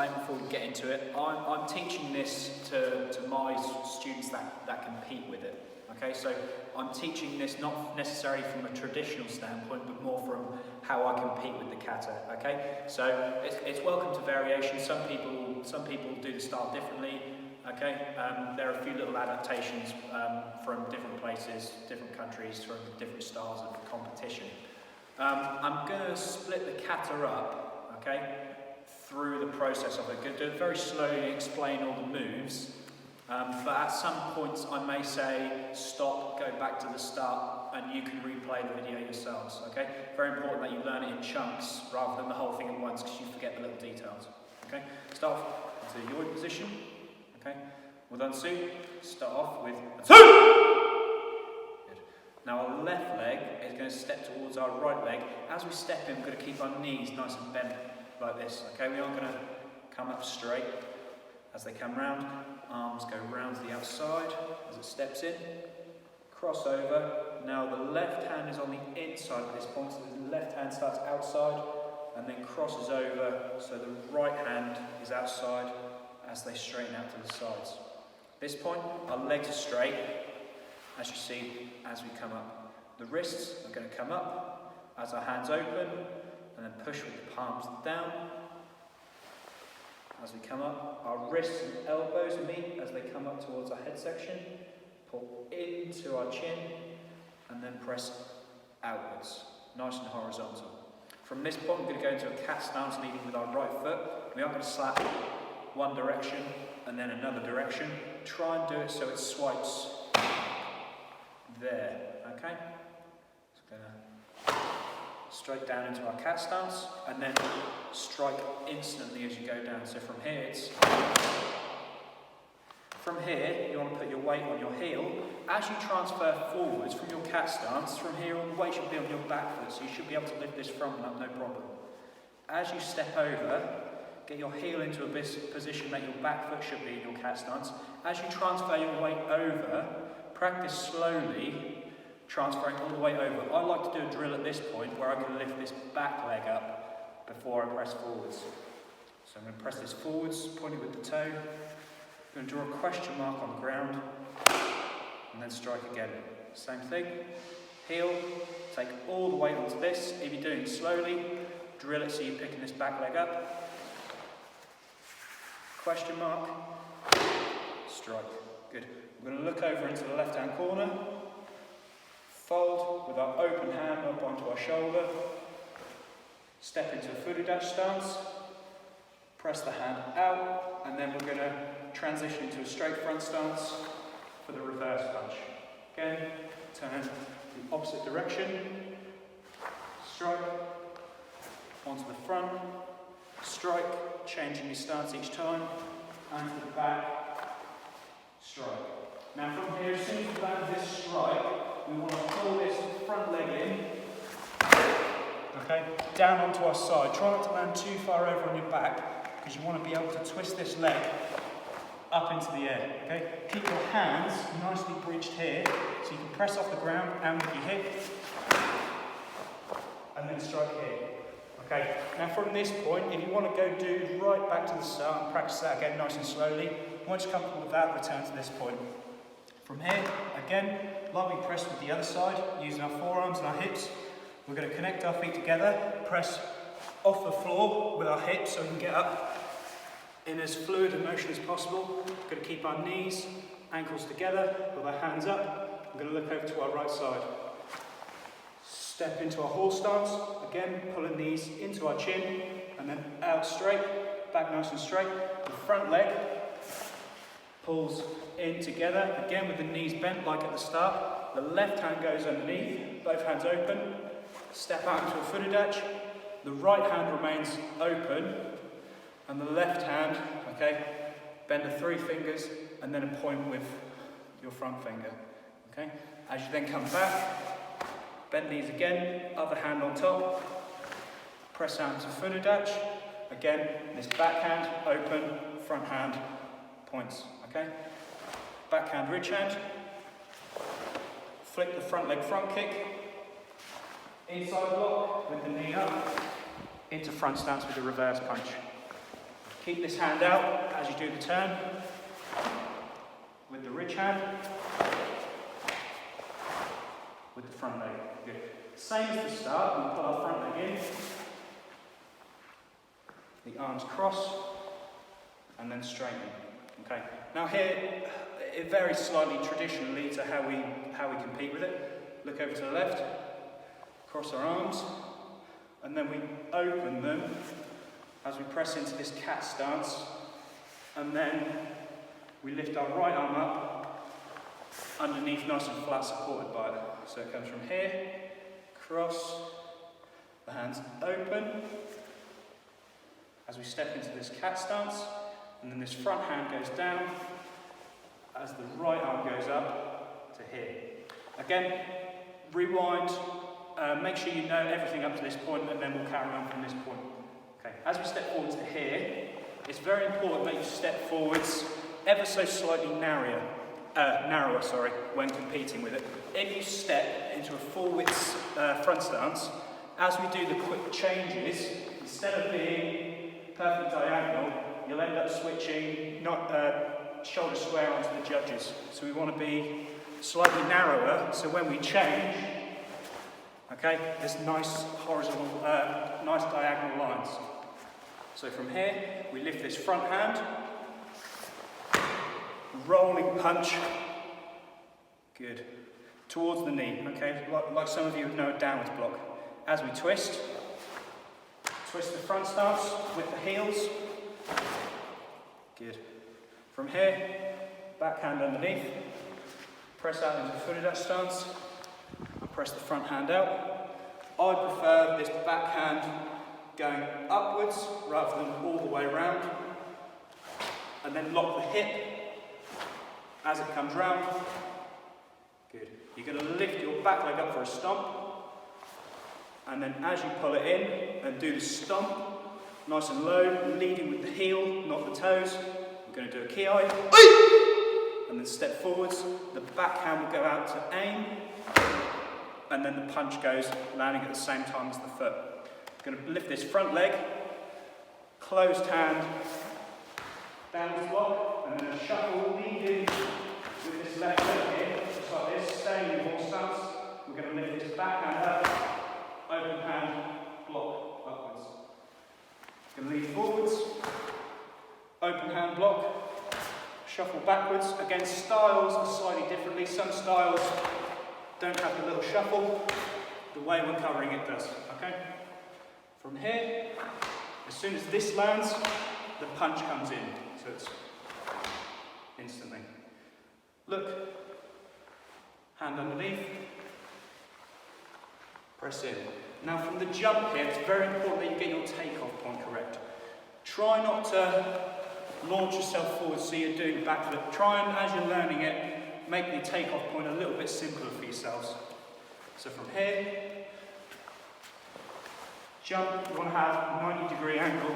disclaimer before we get into it. I'm teaching this to my students that compete with it. Okay, so I'm teaching this not necessarily from a traditional standpoint, but more from how I compete with the kata. Okay, so it's welcome to variation. Some people do the style differently. Okay, there are a few little adaptations from different places, different countries, from different styles of competition. I'm going to split the kata up, okay, through the process of it. I'm going to do it very slowly, explain all the moves, but at some points I may say stop, go back to the start, and you can replay the video yourselves, okay? Very important that you learn it in chunks rather than the whole thing at once, because you forget the little details, okay? Start off into your position, okay? With UNSU, start off with UNSU! Now our left leg is going to step towards our right leg. As we step in, we're going to keep our knees nice and bent like this. Okay, we aren't going to come up straight. As they come round, arms go round to the outside as it steps in. Cross over. Now the left hand is on the inside at this point, so the left hand starts outside and then crosses over, so the right hand is outside as they straighten out to the sides. At this point, our legs are straight. As you see, as we come up, the wrists are going to come up as our hands open and then push with the palms down. As we come up, our wrists and elbows meet as they come up towards our head section. Pull into our chin and then press outwards, nice and horizontal. From this point, we're going to go into a cat stance leading with our right foot. We aren't going to slap one direction and then another direction. Try and do it so it swipes there, okay? Just gonna straight down into our cat stance and then strike instantly as you go down. So from here you want to put your weight on your heel. As you transfer forwards from your cat stance, from here all the weight should be on your back foot, so you should be able to lift this front one up no problem. As you step over, get your heel into a position that your back foot should be in your cat stance. As you transfer your weight over, practice slowly, transferring all the way over. I like to do a drill at this point where I can lift this back leg up before I press forwards. So I'm going to press this forwards, pointing with the toe. I'm going to draw a question mark on the ground, and then strike again. Same thing. Heel, take all the weight onto this. If you're doing it slowly, drill it so you're picking this back leg up. Question mark, strike. Good. We're going to look over into the left-hand corner, fold with our open hand up onto our shoulder, step into a Furudachi stance, press the hand out, and then we're going to transition into a straight front stance for the reverse punch. Again, turn the opposite direction, strike, onto the front, strike, changing your stance each time, and to the back, strike. Now from here, as soon as you land this strike, we want to pull this front leg in, okay, down onto our side. Try not to land too far over on your back, because you want to be able to twist this leg up into the air, okay? Keep your hands nicely bridged here, so you can press off the ground and with your hip, and then strike here. Okay, now from this point, if you want to go do right back to the start and practice that again nice and slowly, once you're comfortable with that, return to this point. From here, again, like we pressed with the other side, using our forearms and our hips, we're going to connect our feet together, press off the floor with our hips so we can get up in as fluid a motion as possible. We're going to keep our knees, ankles together, with our hands up. We're going to look over to our right side. Step into our horse stance, again, pulling knees into our chin, and then out straight, back nice and straight. The front leg pulls in together, again with the knees bent like at the start. The left hand goes underneath, both hands open. Step out into a Furudachi. The right hand remains open, and the left hand, okay, bend the 3 fingers, and then a point with your front finger, okay? As you then come back, bend knees again, other hand on top, press out into Furudachi. Again, this back hand, open, front hand, points, okay? Backhand, ridge hand, flick the front leg front kick, inside block with the knee up, into front stance with the reverse punch. Keep this hand out as you do the turn with the ridge hand, with the front leg. Good. Same as the start, we pull our front leg in, the arms cross, and then straighten. Okay. Now here, it varies slightly traditionally to how we compete with it. Look over to the left, cross our arms, and then we open them as we press into this cat stance, and then we lift our right arm up underneath, nice and flat, supported by it. So it comes from here, cross, the hands open, as we step into this cat stance, and then this front hand goes down, as the right arm goes up to here. Again, rewind, make sure you know everything up to this point, and then we'll carry on from this point. Okay. As we step forwards to here, it's very important that you step forwards ever so slightly narrower, when competing with it. If you step into a full width front stance, as we do the quick changes, instead of being perfect diagonal, you'll end up switching shoulder square onto the judges. So we want to be slightly narrower, so when we change, okay, there's nice horizontal, nice diagonal lines. So from here, we lift this front hand, rolling punch, good, towards the knee, okay, like some of you would know a downwards block. As we twist the front stance with the heels, good. From here, back hand underneath, press out into a footed out stance, and press the front hand out. I prefer this back hand going upwards rather than all the way around, and then lock the hip as it comes round. Good. You're going to lift your back leg up for a stomp, and then as you pull it in and do the stomp, nice and low, leading with the heel, not the toes. We're going to do a ki, and then step forwards. The back hand will go out to aim, and then the punch goes, landing at the same time as the foot. Going to lift this front leg, closed hand, downwards block, and then a shuffle leading with this left leg here, just like this, staying in horse stance. We're going to lift this back hand up, open hand, block upwards. Going to lead forwards, open hand block, shuffle backwards. Again, styles are slightly differently. Some styles don't have the little shuffle. The way we're covering it does, okay? From here, as soon as this lands, the punch comes in, so it's instantly. Look, hand underneath, press in. Now from the jump here, it's very important that you get your takeoff point correct. Try not to launch yourself forward so you're doing backflip. Try and, as you're learning it, make the takeoff point a little bit simpler for yourselves. So from here, jump, you want to have a 90-degree angle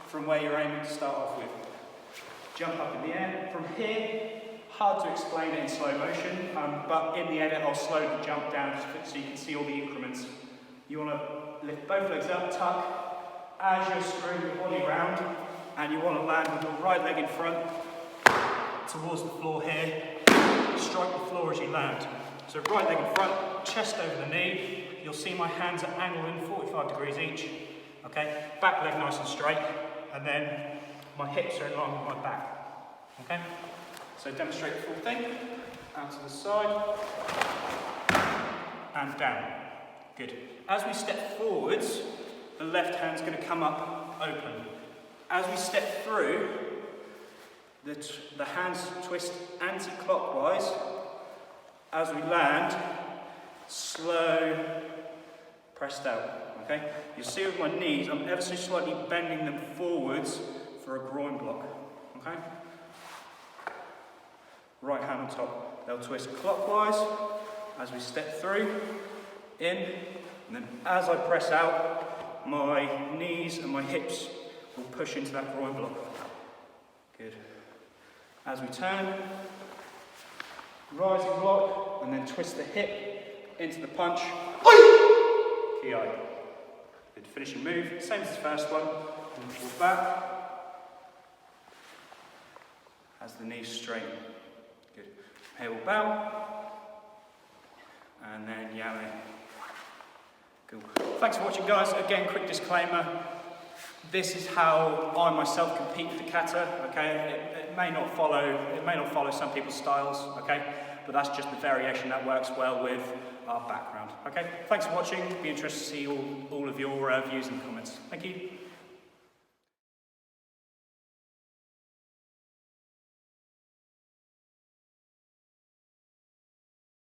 from where you're aiming to start off with. Jump up in the air. From here, hard to explain it in slow motion, but in the edit I'll slow the jump down so you can see all the increments. You want to lift both legs up, tuck, as you're screwing your body round, and you want to land with your right leg in front, towards the floor here, strike the floor as you land. So right leg in front, chest over the knee. You'll see my hands are angled in 45 degrees each. Okay, back leg nice and straight, and then my hips are in line with my back. Okay, so demonstrate the full thing. Out to the side and down. Good. As we step forwards, the left hand's going to come up open. As we step through, the hands twist anti-clockwise. As we land, slow, pressed out, okay? You'll see with my knees, I'm ever so slightly bending them forwards for a groin block, okay? Right hand on top. They'll twist clockwise as we step through, in, and then as I press out, my knees and my hips will push into that groin block. Good. As we turn, rising block, and then twist the hip into the punch. Ki. Good finishing move, same as the first one. Pull back, as the knees straighten. Good. Here we'll bow, and then yame. Cool. Thanks for watching, guys. Again, quick disclaimer. This is how I myself compete with the kata. Okay, it may not follow some people's styles. Okay, but that's just the variation that works well with our background. Okay, thanks for watching. Be interested to see all of your views and comments. Thank you.